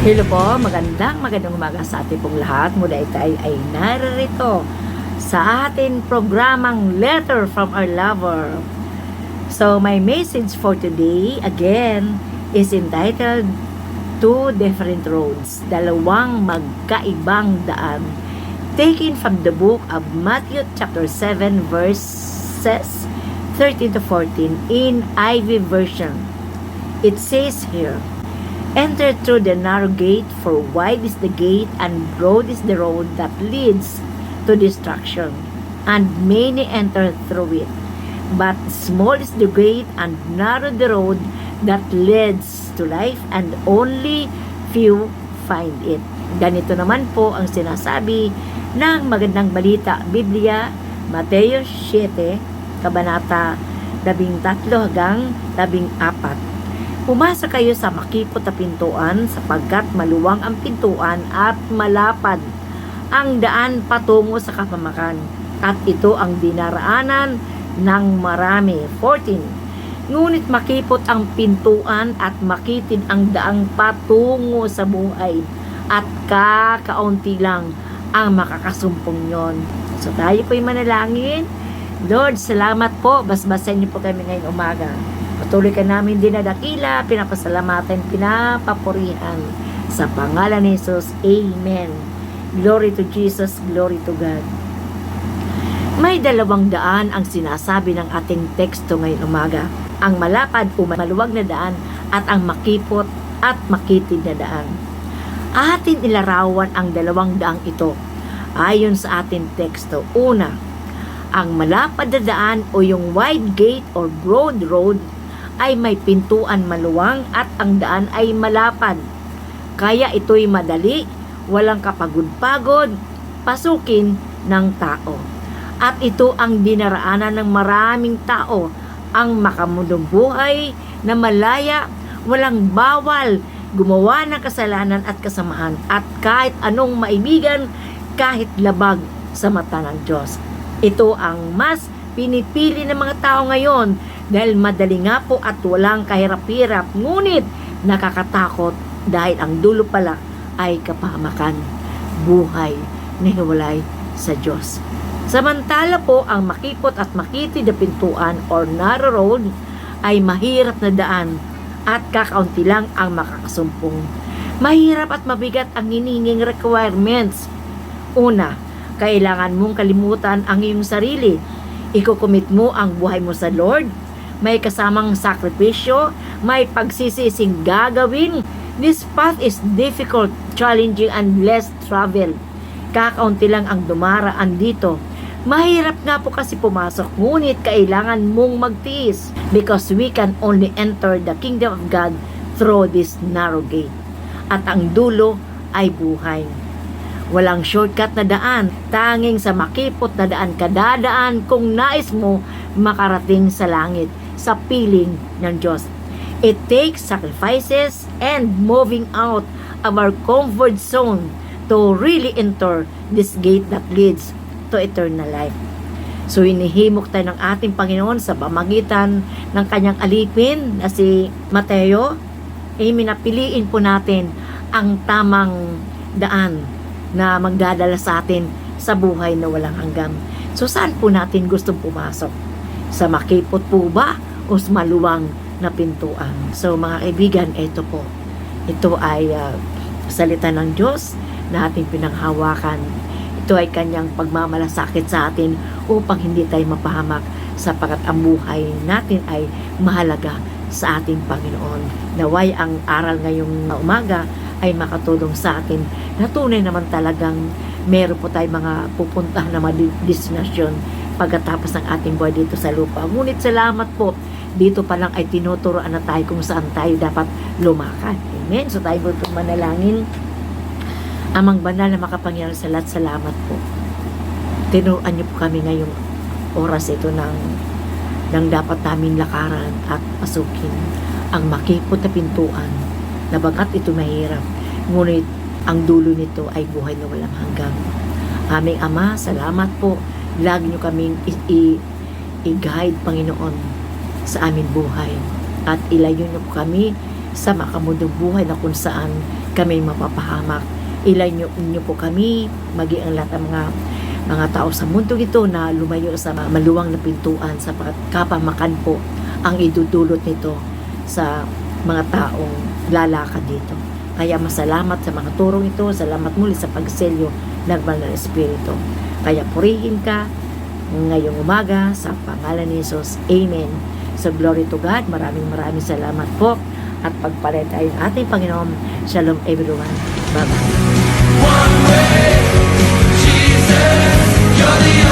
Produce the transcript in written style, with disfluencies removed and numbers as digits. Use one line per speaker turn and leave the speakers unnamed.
Hello po, magandang umaga sa ating pong lahat. Mula tayo ay narito sa ating programang Letter from Our Lover. So, my message for today, again, is entitled Two Different Roads, dalawang magkaibang daan, taken from the book of Matthew chapter 7 verses 13 to 14 in IV version. It says here, "Enter through the narrow gate, for wide is the gate and broad is the road that leads to destruction, and many enter through it. But small is the gate and narrow the road that leads to life, and only few find it." Ganito naman po ang sinasabi ng magandang balita, Biblia, Mateo 7, Kabanata 13 hanggang 14. "Pumasa kayo sa makipot na pintuan, sapagkat maluwang ang pintuan at malapad ang daan patungo sa kapamakan, at ito ang dinaraanan ng marami." 14. "Ngunit makipot ang pintuan at makitid ang daang patungo sa buhay, at kakaunti lang ang makakasumpong yon." So tayo po'y manalangin. Lord, salamat po. Basbasan niyo po kami ngayong umaga. Patuloy ka namin dinadakila, pinapasalamatan, pinapapurihan. Sa pangalan ni Jesus, Amen. Glory to Jesus, glory to God. May dalawang daan ang sinasabi ng ating teksto ngayong umaga. Ang malapad o maluwag na daan at ang makipot at makitid na daan. Atin ilarawan ang dalawang daang ito ayon sa ating teksto. Una, ang malapad na daan o yung wide gate or broad road ay may pintuan maluwang at ang daan ay malapad. Kaya ito'y madali, walang kapagod-pagod, pasukin ng tao. At ito ang dinaraanan ng maraming tao, ang makamundong buhay na malaya, walang bawal, gumawa ng kasalanan at kasamaan, at kahit anong maibigan, kahit labag sa mata ng Diyos. Ito ang mas pinipili ng mga tao ngayon dahil madali nga po at walang kahirap-hirap, ngunit nakakatakot dahil ang dulo pala ay kapahamakan, buhay na hiwalay sa Diyos. Samantala po ang makipot at makitid na pintuan or narrow road ay mahirap na daan at kakaunti lang ang makakasumpong. Mahirap at mabigat ang hinihinging requirements. Una, kailangan mong kalimutan ang iyong sarili. Ikukumit mo ang buhay mo sa Lord. May kasamang sakripisyo, may pagsisising gagawin. This path is difficult, challenging, and less travel. Kakaunti lang ang dumaraan dito. Mahirap nga po kasi pumasok, ngunit kailangan mong magtiis, because we can only enter the kingdom of God through this narrow gate. At ang dulo ay buhay. Walang shortcut na daan, tanging sa makipot na daan kadadaan kung nais mo makarating sa langit, sa piling ng Diyos. It takes sacrifices and moving out of our comfort zone to really enter this gate that leads to eternal life. So inihimok tayo ng ating Panginoon sa pamagitan ng kanyang alipin na si Mateo. Minapiliin po natin ang tamang daan na magdadala sa atin sa buhay na walang hanggan. So saan po natin gustong pumasok? Sa makipot po ba o sa maluwang na pintuan? So mga kaibigan, ito po. Ito ay salita ng Diyos na ating pinanghawakan. Ito ay kanyang pagmamalasakit sa atin upang hindi tayo mapahamak, sapagkat ang buhay natin ay mahalaga sa ating Panginoon. Naway ang aral ngayong umaga ay makatulong sa atin na tunay naman talagang meron po tayo mga pupuntahan na mga destinasyon pagkatapos ng ating buhay dito sa lupa. Ngunit salamat po, dito pa lang ay tinuturoan na tayo kung saan tayo dapat lumakad. Amen? So tayo po manalangin. Amang banal na makapangyarihan sa lahat, salamat po. Tinuruan niyo po kami ngayong oras ito ng dapat namin lakaran at pasukin ang makipot na pintuan na bagat ito mahirap, ngunit ang dulo nito ay buhay na walang hanggan. Aming Ama, salamat po. Lagi niyo kaming i-guide, Panginoon, sa aming buhay. At ilayo niyo po kami sa makamundong buhay na kung saan kami mapapahamak. Ilan niyo po kami, maging ang lahat ng mga tao sa mundo ito na lumayo sa maluwang na pintuan sapagkat kapamakan po ang idudulot nito sa mga taong lalakad dito. Kaya masalamat sa mga turong ito, salamat muli sa pagselyo ng Banal na Espiritu. Kaya purihin ka ngayong umaga sa pangalan ni Jesus. Amen. So glory to God. Maraming salamat po at pagpalit ay ating Panginoon. Shalom everyone. Bye-bye.
One way, Jesus, you're the